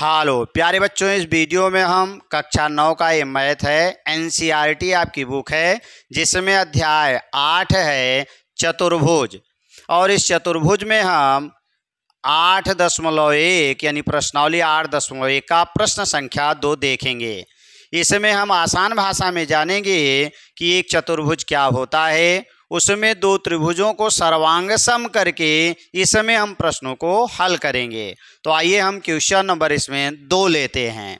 हालो प्यारे बच्चों, इस वीडियो में हम कक्षा 9 का ये मैथ है। एनसीईआरटी आपकी बुक है जिसमें अध्याय 8 है चतुर्भुज। और इस चतुर्भुज में हम 8.1 यानी प्रश्नावली 8.1 का प्रश्न संख्या 2 देखेंगे। इसमें हम आसान भाषा में जानेंगे कि एक चतुर्भुज क्या होता है, उसमें दो त्रिभुजों को सर्वांग सम करके इसमें हम प्रश्नों को हल करेंगे। तो आइए हम क्वेश्चन नंबर इसमें 2 लेते हैं।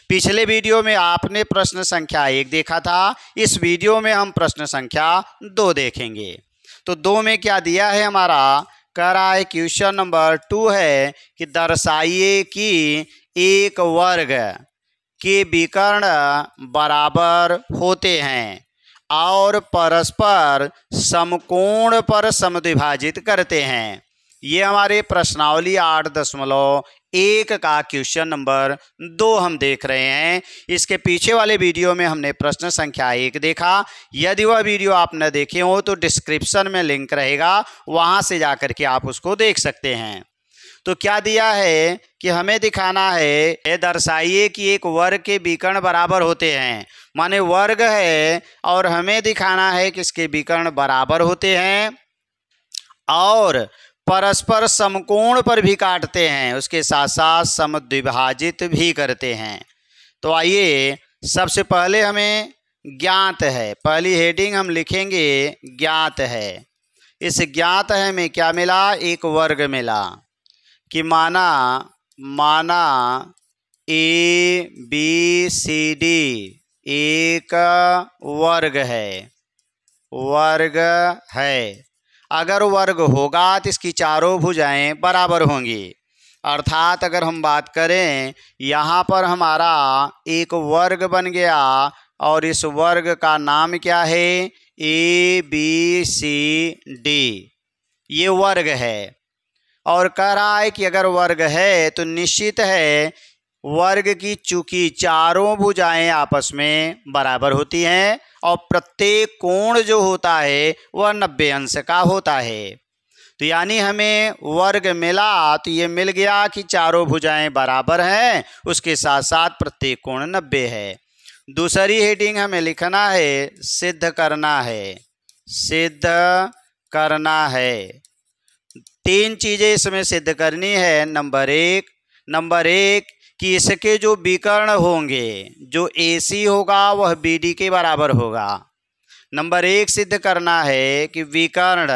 पिछले वीडियो में आपने प्रश्न संख्या 1 देखा था, इस वीडियो में हम प्रश्न संख्या 2 देखेंगे। तो 2 में क्या दिया है, हमारा कह रहा है क्वेश्चन नंबर 2 है कि दर्शाइए कि एक वर्ग के विकर्ण बराबर होते हैं और परस्पर समकोण पर समद्विभाजित करते हैं। ये हमारे प्रश्नावली 8.1 का क्वेश्चन नंबर 2 हम देख रहे हैं। इसके पीछे वाले वीडियो में हमने प्रश्न संख्या 1 देखा। यदि वह वीडियो आप न देखे हो तो डिस्क्रिप्शन में लिंक रहेगा, वहाँ से जाकर के आप उसको देख सकते हैं। तो क्या दिया है कि हमें दिखाना है, दर्शाइए कि एक वर्ग के विकर्ण बराबर होते हैं। माने वर्ग है और हमें दिखाना है कि इसके विकर्ण बराबर होते हैं और परस्पर समकोण पर भी काटते हैं, उसके साथ साथ समद्विभाजित भी करते हैं। तो आइए सबसे पहले हमें ज्ञात है, पहली हेडिंग हम लिखेंगे ज्ञात है। इस ज्ञात है में क्या मिला, एक वर्ग मिला कि माना ABCD एक वर्ग है। अगर वर्ग होगा तो इसकी चारों भुजाएं बराबर होंगी। अर्थात अगर हम बात करें, यहाँ पर हमारा एक वर्ग बन गया और इस वर्ग का नाम क्या है, ABCD। ये वर्ग है और कह रहा है कि अगर वर्ग है तो निश्चित है वर्ग की चूंकि चारों भुजाएं आपस में बराबर होती हैं और प्रत्येक कोण जो होता है वह 90 अंश का होता है। तो यानी हमें वर्ग मिला तो ये मिल गया कि चारों भुजाएं बराबर हैं, उसके साथ साथ प्रत्येक कोण 90 है। दूसरी हेडिंग हमें लिखना है सिद्ध करना है। 3 चीज़ें इसमें सिद्ध करनी है। नंबर एक कि इसके जो विकर्ण होंगे, जो AC होगा वह BD के बराबर होगा। नंबर 1 सिद्ध करना है कि विकर्ण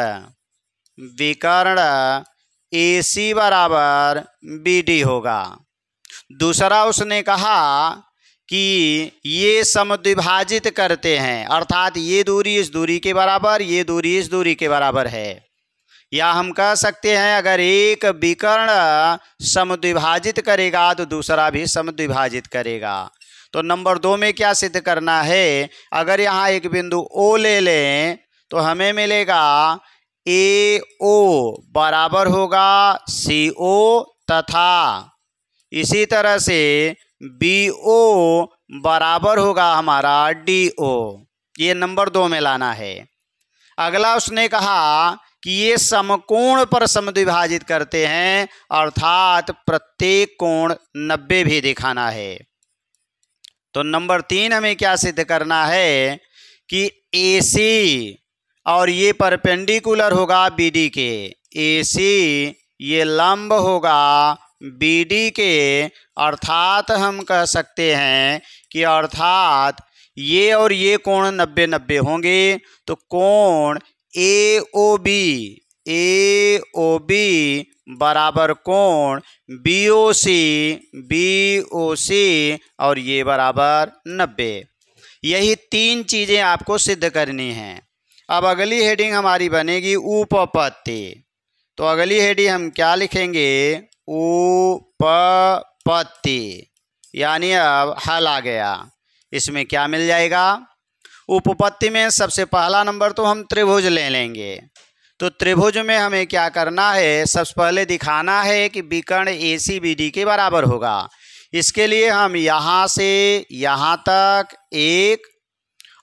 AC बराबर BD होगा। दूसरा उसने कहा कि ये समद्विभाजित करते हैं, अर्थात ये दूरी इस दूरी के बराबर, ये दूरी इस दूरी के बराबर है। या हम कह सकते हैं अगर एक विकर्ण समद्विभाजित करेगा तो दूसरा भी समद्विभाजित करेगा। तो नंबर 2 में क्या सिद्ध करना है, अगर यहाँ एक बिंदु O ले लें तो हमें मिलेगा AO बराबर होगा CO तथा इसी तरह से BO बराबर होगा हमारा DO। ये नंबर 2 में लाना है। अगला उसने कहा कि ये समकोण पर समद्विभाजित करते हैं, अर्थात प्रत्येक कोण 90 भी दिखाना है। तो नंबर 3 हमें क्या सिद्ध करना है कि AC और ये परपेंडिकुलर होगा BD के, AC ये लंब होगा BD के, अर्थात हम कह सकते हैं कि अर्थात ये और ये कोण 90-90 होंगे। तो कोण AOB बराबर कोण BOC और ये बराबर 90। यही 3 चीज़ें आपको सिद्ध करनी हैं। अब अगली हेडिंग हमारी बनेगी उपपत्ति। तो अगली हेडिंग हम क्या लिखेंगे, उपपत्ति, यानी अब हल आ गया। इसमें क्या मिल जाएगा, उपपत्ति में सबसे पहला नंबर तो हम त्रिभुज ले लेंगे। तो त्रिभुज में हमें क्या करना है, सबसे पहले दिखाना है कि विकर्ण ACBD के बराबर होगा। इसके लिए हम यहाँ से यहाँ तक एक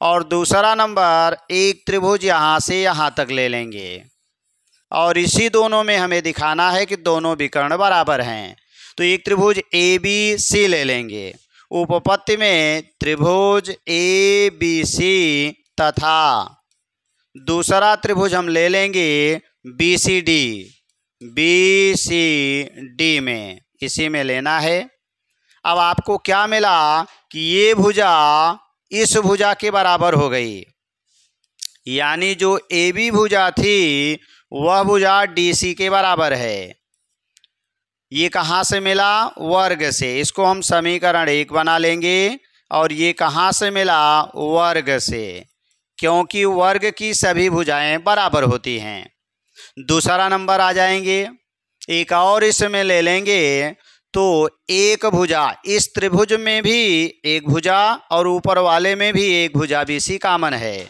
और दूसरा नंबर एक त्रिभुज यहाँ से यहाँ तक ले लेंगे और इसी दोनों में हमें दिखाना है कि दोनों विकर्ण बराबर हैं। तो एक त्रिभुज ए बी सी ले लेंगे। उपपत्ति में त्रिभुज ए बी सी तथा दूसरा त्रिभुज हम ले लेंगे बी सी डी में, इसी में लेना है। अब आपको क्या मिला कि ये भुजा इस भुजा के बराबर हो गई, यानी जो ए बी भुजा थी वह भुजा डी सी के बराबर है। ये कहाँ से मिला? वर्ग से। इसको हम समीकरण 1 बना लेंगे। और ये कहाँ से मिला? वर्ग से, क्योंकि वर्ग की सभी भुजाएं बराबर होती हैं। दूसरा नंबर आ जाएंगे, एक और इसमें ले लेंगे। तो एक भुजा, इस त्रिभुज में भी एक भुजा और ऊपर वाले में भी एक भुजा बी सी कॉमन है,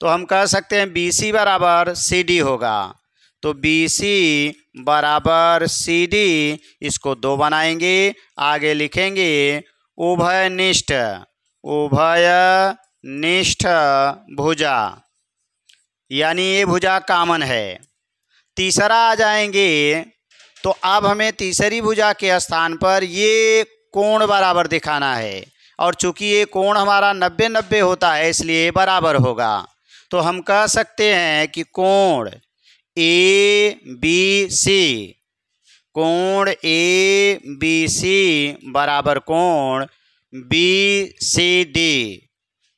तो हम कह सकते हैं बी सी बराबर सी डी होगा। तो बी सी बराबर सी डी, इसको 2 बनाएंगे। आगे लिखेंगे उभयनिष्ठ भुजा, यानी ये भुजा कॉमन है। तीसरा आ जाएंगे, तो अब हमें तीसरी भुजा के स्थान पर ये कोण बराबर दिखाना है, और चूंकि ये कोण हमारा 90-90 होता है इसलिए बराबर होगा। तो हम कह सकते हैं कि कोण ए बी सी बराबर कोण बी सी डी।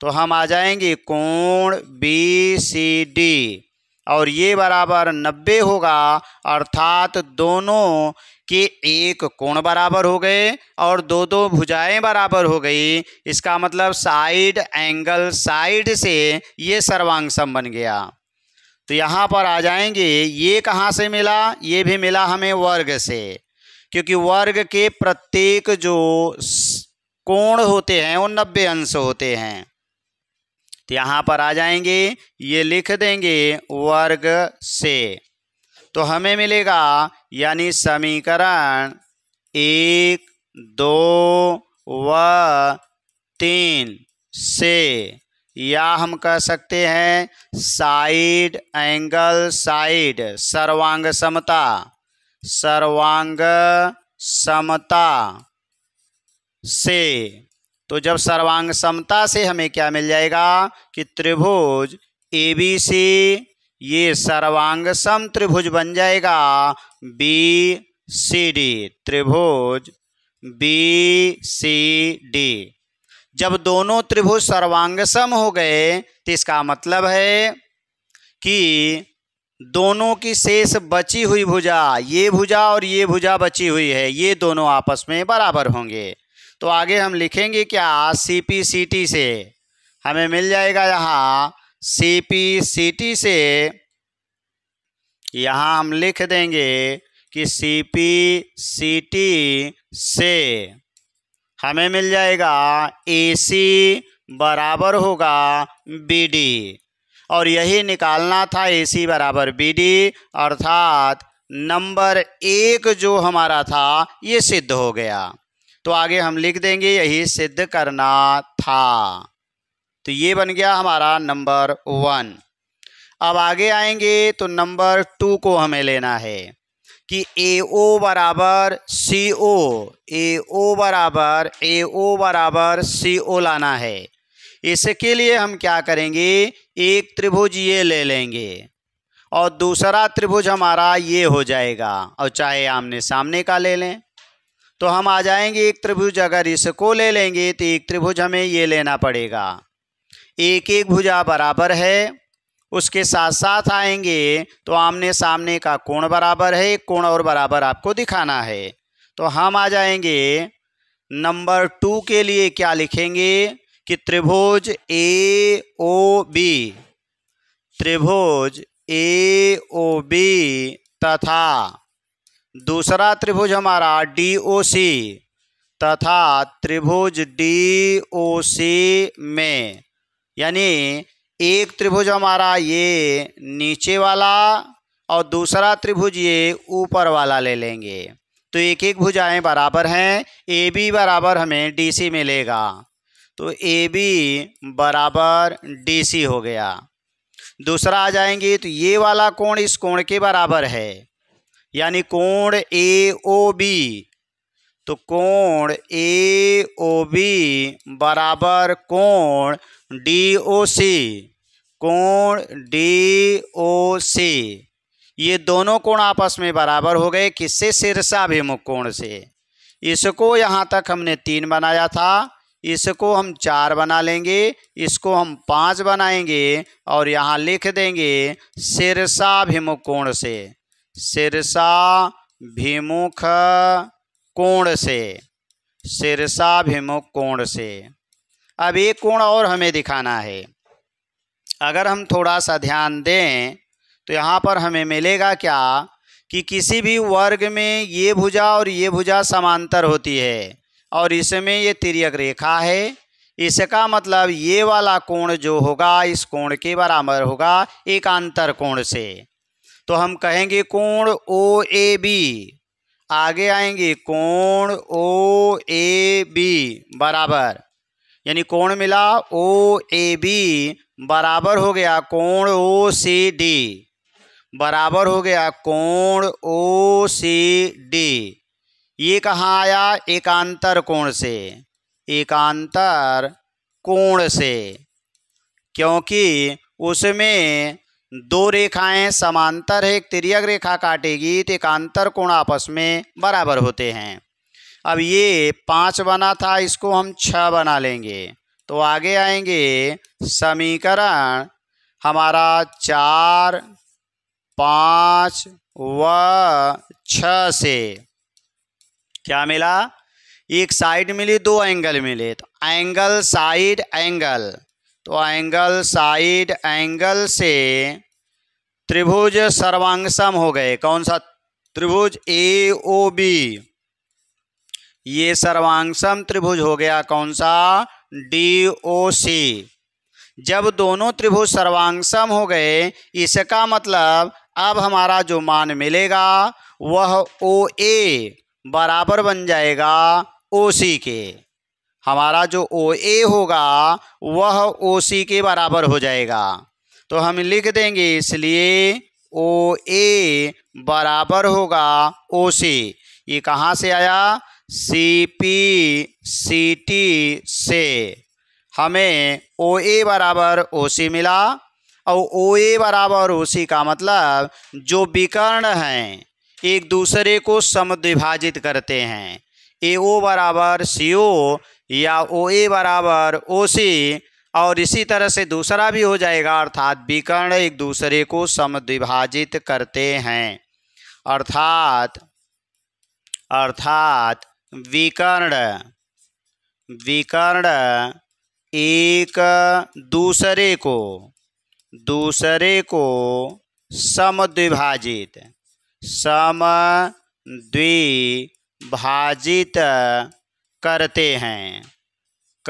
तो हम आ जाएंगे कोण बी सी डी, और ये बराबर 90 होगा, अर्थात दोनों के एक कोण बराबर हो गए और दो भुजाएं बराबर हो गई। इसका मतलब साइड एंगल साइड से ये सर्वांग सम बन गया। तो यहाँ पर आ जाएंगे, ये कहाँ से मिला? ये भी मिला हमें वर्ग से, क्योंकि वर्ग के प्रत्येक जो कोण होते हैं वो 90 अंश होते हैं। तो यहाँ पर आ जाएंगे, ये लिख देंगे वर्ग से। तो हमें मिलेगा, यानी समीकरण 1, 2 व 3 से, या हम कह सकते हैं साइड एंगल साइड सर्वांग समता से। तो जब सर्वांग समता से हमें क्या मिल जाएगा कि त्रिभुज ए बी सी ये सर्वांग सम त्रिभुज बन जाएगा बी सी डी, त्रिभुज बी सी डी। जब दोनों त्रिभुज सर्वांग सम हो गए तो इसका मतलब है कि दोनों की शेष बची हुई भुजा, ये भुजा और ये भुजा बची हुई है, ये दोनों आपस में बराबर होंगे। तो आगे हम लिखेंगे क्या? सी पी सी टी से हमें मिल जाएगा, यहाँ सी पी सी टी से यहाँ हम लिख देंगे कि सी पी सी टी से हमें मिल जाएगा ए सी बराबर होगा बी डी, और यही निकालना था ए सी बराबर बी डी, अर्थात नंबर 1 जो हमारा था ये सिद्ध हो गया। तो आगे हम लिख देंगे यही सिद्ध करना था। तो ये बन गया हमारा नंबर 1। अब आगे आएंगे तो नंबर 2 को हमें लेना है कि ए ओ बराबर सी ओ, ए ओ बराबर सी ओ लाना है। इसके लिए हम क्या करेंगे, एक त्रिभुज ये ले लेंगे और दूसरा त्रिभुज हमारा ये हो जाएगा, और चाहे आमने सामने का ले लें। तो हम आ जाएंगे, एक त्रिभुज अगर इसको ले लेंगे तो एक त्रिभुज हमें ये लेना पड़ेगा। एक एक भुजा बराबर है, उसके साथ साथ आएंगे तो आमने सामने का कोण बराबर है, एक कोण और बराबर आपको दिखाना है। तो हम आ जाएंगे नंबर 2 के लिए क्या लिखेंगे कि त्रिभुज ए ओ बी तथा दूसरा त्रिभुज हमारा डी ओ सी तथा त्रिभुज डी ओ सी में, यानी एक त्रिभुज हमारा ये नीचे वाला और दूसरा त्रिभुज ये ऊपर वाला ले लेंगे। तो एक एक भुजाएं बराबर हैं, ए बी बराबर हमें डी सी मिलेगा। तो ए बी बराबर डी सी हो गया। दूसरा आ जाएंगे तो ये वाला कोण इस कोण के बराबर है, यानी कोण ए ओ बी। तो कोण AOB बराबर कोण DOC, कोण DOC। ये दोनों कोण आपस में बराबर हो गए, किससे? शीर्षाभिमुख कोण से। इसको यहाँ तक हमने 3 बनाया था, इसको हम 4 बना लेंगे, इसको हम 5 बनाएंगे और यहाँ लिख देंगे शीर्षाभिमुख कोण से, शीर्षाभिमुख कोण से, शीर्षाभिमुख कोण से। अब एक कोण और हमें दिखाना है। अगर हम थोड़ा सा ध्यान दें तो यहाँ पर हमें मिलेगा क्या कि किसी भी वर्ग में ये भुजा और ये भुजा समांतर होती है और इसमें ये तिर्यक रेखा है। इसका मतलब ये वाला कोण जो होगा इस कोण के बराबर होगा एकांतर कोण से। तो हम कहेंगे कोण OAB, आगे आएंगे कोण OAB बराबर, यानी कोण मिला OAB बराबर हो गया कोण OCD, बराबर हो गया कोण OCD। ये कहाँ आया? एकांतर कोण से, एकांतर कोण से, क्योंकि उसमें 2 रेखाएं समांतर है, एक तिर्यक रेखा काटेगी तो एकांतर कोण आपस में बराबर होते हैं। अब ये 5 बना था, इसको हम 6 बना लेंगे। तो आगे आएंगे समीकरण हमारा 4, 5 व 6 से क्या मिला? एक साइड मिली, 2 एंगल मिले, तो एंगल साइड एंगल, तो एंगल साइड एंगल से त्रिभुज सर्वांगसम हो गए। कौन सा त्रिभुज? AOB। ये सर्वांगसम त्रिभुज हो गया कौन सा? DOC। जब दोनों त्रिभुज सर्वांगसम हो गए इसका मतलब अब हमारा जो मान मिलेगा वह OA बराबर बन जाएगा OC के। हमारा जो OA होगा वह OC के बराबर हो जाएगा। तो हम लिख देंगे इसलिए OA बराबर होगा OC। ये कहाँ से आया? CP CT से हमें OA बराबर OC मिला। और OA बराबर OC का मतलब जो विकर्ण हैं एक दूसरे को समद्विभाजित करते हैं। AO बराबर CO या OA बराबर OC, और इसी तरह से दूसरा भी हो जाएगा, अर्थात विकर्ण एक दूसरे को समद्विभाजित करते हैं। अर्थात विकर्ण एक दूसरे को समद्विभाजित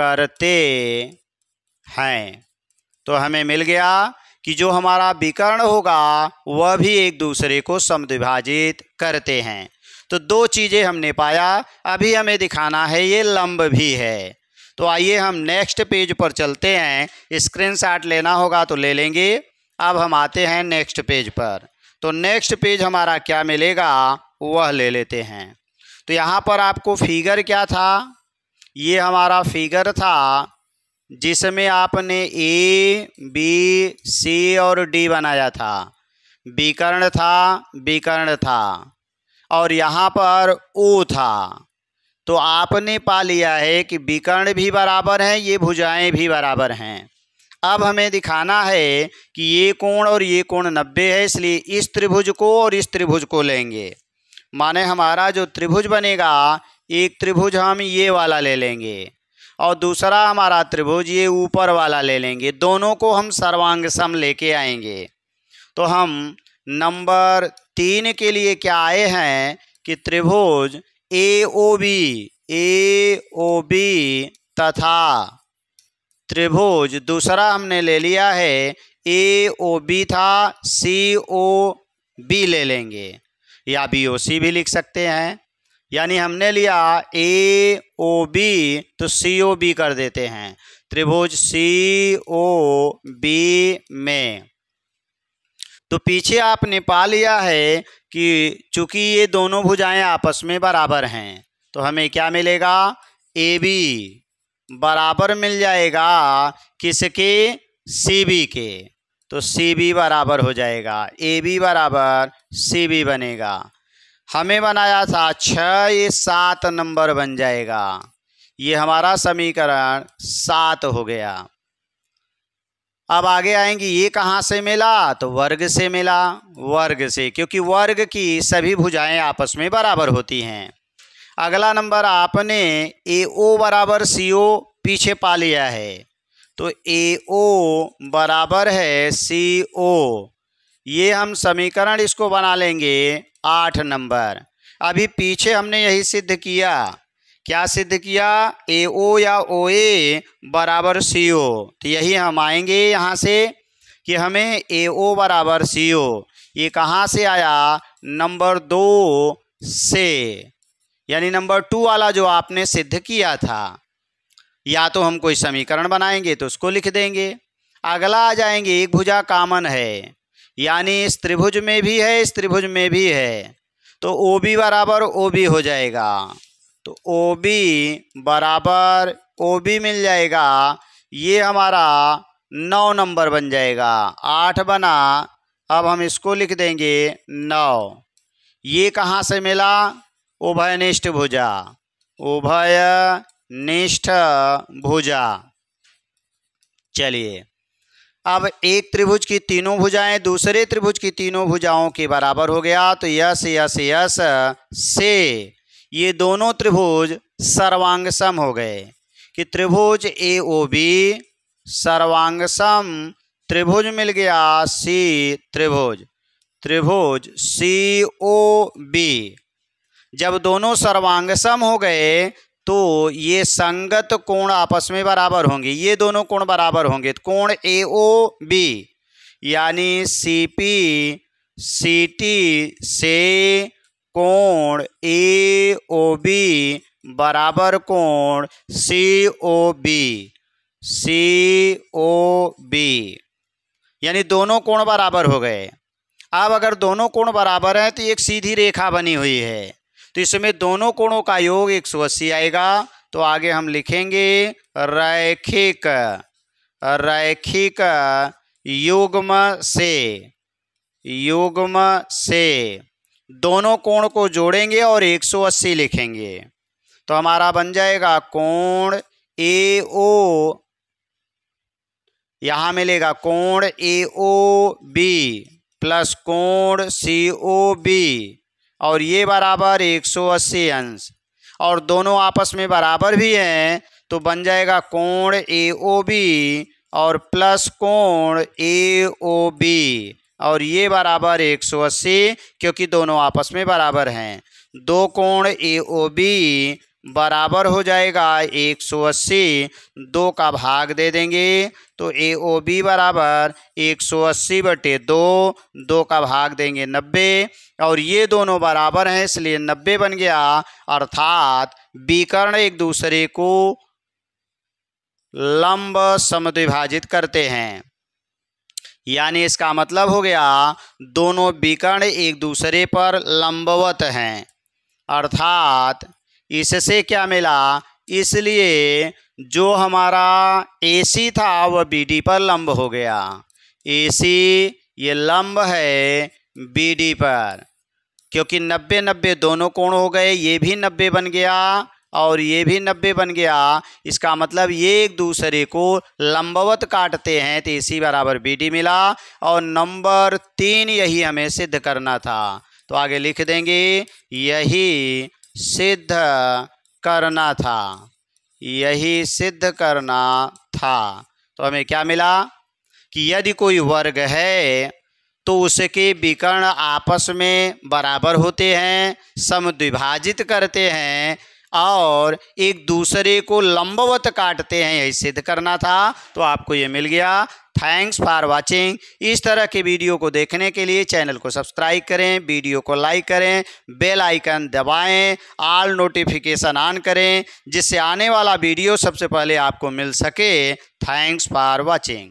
करते हैं। तो हमें मिल गया कि जो हमारा विकर्ण होगा वह भी एक दूसरे को समद्विभाजित करते हैं। तो 2 चीज़ें हमने पाया। अभी हमें दिखाना है ये लंब भी है। तो आइए हम नेक्स्ट पेज पर चलते हैं। स्क्रीनशॉट लेना होगा तो ले लेंगे। अब हम आते हैं नेक्स्ट पेज पर। तो नेक्स्ट पेज हमारा क्या मिलेगा वह ले लेते हैं। तो यहाँ पर आपको फिगर क्या था? ये हमारा फिगर था जिसमें आपने A, B, C और D बनाया था। विकर्ण था और यहाँ पर O था। तो आपने पा लिया है कि विकर्ण भी बराबर हैं, ये भुजाएं भी बराबर हैं। अब हमें दिखाना है कि ये कोण और ये कोण 90 है, इसलिए इस त्रिभुज को और इस त्रिभुज को लेंगे। माने हमारा जो त्रिभुज बनेगा, एक त्रिभुज हम ये वाला ले लेंगे और दूसरा हमारा त्रिभुज ये ऊपर वाला ले लेंगे। दोनों को हम सर्वांगसम लेके आएंगे। तो हम नंबर 3 के लिए क्या आए हैं कि त्रिभुज AOB तथा त्रिभुज दूसरा हमने ले लिया है AOB था, COB ले लेंगे या BOC भी लिख सकते हैं। यानी हमने लिया AOB तो COB कर देते हैं त्रिभुज COB में। तो पीछे आपने पा लिया है कि चूंकि ये दोनों भुजाएं आपस में बराबर हैं तो हमें क्या मिलेगा, ए बी बराबर मिल जाएगा किसके, सी बी के। तो सी बी बराबर हो जाएगा, ए बी बराबर सी बी बनेगा। हमें बनाया था 6, ये 7 नंबर बन जाएगा। ये हमारा समीकरण 7 हो गया। अब आगे आएंगे, ये कहाँ से मिला, तो वर्ग से मिला, वर्ग से, क्योंकि वर्ग की सभी भुजाएं आपस में बराबर होती हैं। अगला नंबर आपने ए ओ बराबर सी ओ पीछे पा लिया है, तो ए ओ बराबर है सी ओ। ये हम समीकरण इसको बना लेंगे 8 नंबर। अभी पीछे हमने यही सिद्ध किया, क्या सिद्ध किया, ए ओ या ओ ए बराबर सी ओ। तो यही हम आएंगे यहाँ से कि हमें ए ओ बराबर सी ओ, ये कहाँ से आया, नंबर 2 से, यानी नंबर 2 वाला जो आपने सिद्ध किया था। या तो हम कोई समीकरण बनाएंगे तो उसको लिख देंगे। अगला आ जाएंगे, एक भुजा कामन है, यानी इस त्रिभुज में भी है इस त्रिभुज में भी है, तो ओ बी बराबर ओ बी हो जाएगा। तो ओ बी बराबर ओ बी मिल जाएगा। ये हमारा 9 नंबर बन जाएगा, 8 बना, अब हम इसको लिख देंगे 9। ये कहाँ से मिला, उभयनिष्ठ भुजा, उभयनिष्ठ भुजा। चलिए, अब एक त्रिभुज की तीनों भुजाएं दूसरे त्रिभुज की तीनों भुजाओं के बराबर हो गया, तो यस यस यस से ये दोनों त्रिभुज सर्वांग सम हो गए कि त्रिभुज ए ओ बी सर्वांग सम त्रिभुज मिल गया सी त्रिभुज, त्रिभुज सी ओ बी। जब दोनों सर्वांग सम हो गए तो ये संगत कोण आपस में बराबर होंगे, ये दोनों कोण बराबर होंगे। तो कोण ए ओ बी यानी सी पी सी टी से कोण ए ओ बी बराबर कोण सी ओ बी, सी ओ बी, यानी दोनों कोण बराबर हो गए। अब अगर दोनों कोण बराबर हैं तो एक सीधी रेखा बनी हुई है, तो इसमें दोनों कोणों का योग 180 आएगा। तो आगे हम लिखेंगे रैखिक, रैखिक युग्म से, युग्म से दोनों कोण को जोड़ेंगे और 180 लिखेंगे। तो हमारा बन जाएगा कोण ए ओ, यहाँ मिलेगा कोण ए ओ बी प्लस कोण सी ओ बी, और ये बराबर 180 अंश, और दोनों आपस में बराबर भी हैं, तो बन जाएगा कोण ए ओ बी और प्लस कोण ए ओ बी, और ये बराबर 180, क्योंकि दोनों आपस में बराबर हैं। दो कोण ए ओ बी बराबर हो जाएगा 180, 2 का भाग दे देंगे, तो ए ओ बी बराबर 180/2, 2 का भाग देंगे 90, और ये दोनों बराबर हैं इसलिए 90 बन गया। अर्थात विकर्ण एक दूसरे को लंब समद्विभाजित करते हैं, यानी इसका मतलब हो गया दोनों विकर्ण एक दूसरे पर लंबवत हैं। अर्थात इससे क्या मिला, इसलिए जो हमारा AC था वह BD पर लंब हो गया। AC ये लंब है BD पर, क्योंकि 90-90 दोनों कोण हो गए, ये भी 90 बन गया और ये भी 90 बन गया। इसका मतलब ये एक दूसरे को लंबवत काटते हैं, तो AC बराबर BD मिला। और नंबर 3 यही हमें सिद्ध करना था, तो आगे लिख देंगे यही सिद्ध करना था, यही सिद्ध करना था। तो हमें क्या मिला कि यदि कोई वर्ग है तो उसके विकर्ण आपस में बराबर होते हैं, समद्विभाजित करते हैं और एक दूसरे को लंबवत काटते हैं, यही सिद्ध करना था। तो आपको ये मिल गया। Thanks for watching. इस तरह के वीडियो को देखने के लिए चैनल को सब्सक्राइब करें, वीडियो को लाइक करें, बेल आइकन दबाएं, ऑल नोटिफिकेशन ऑन करें, जिससे आने वाला वीडियो सबसे पहले आपको मिल सके। Thanks for watching.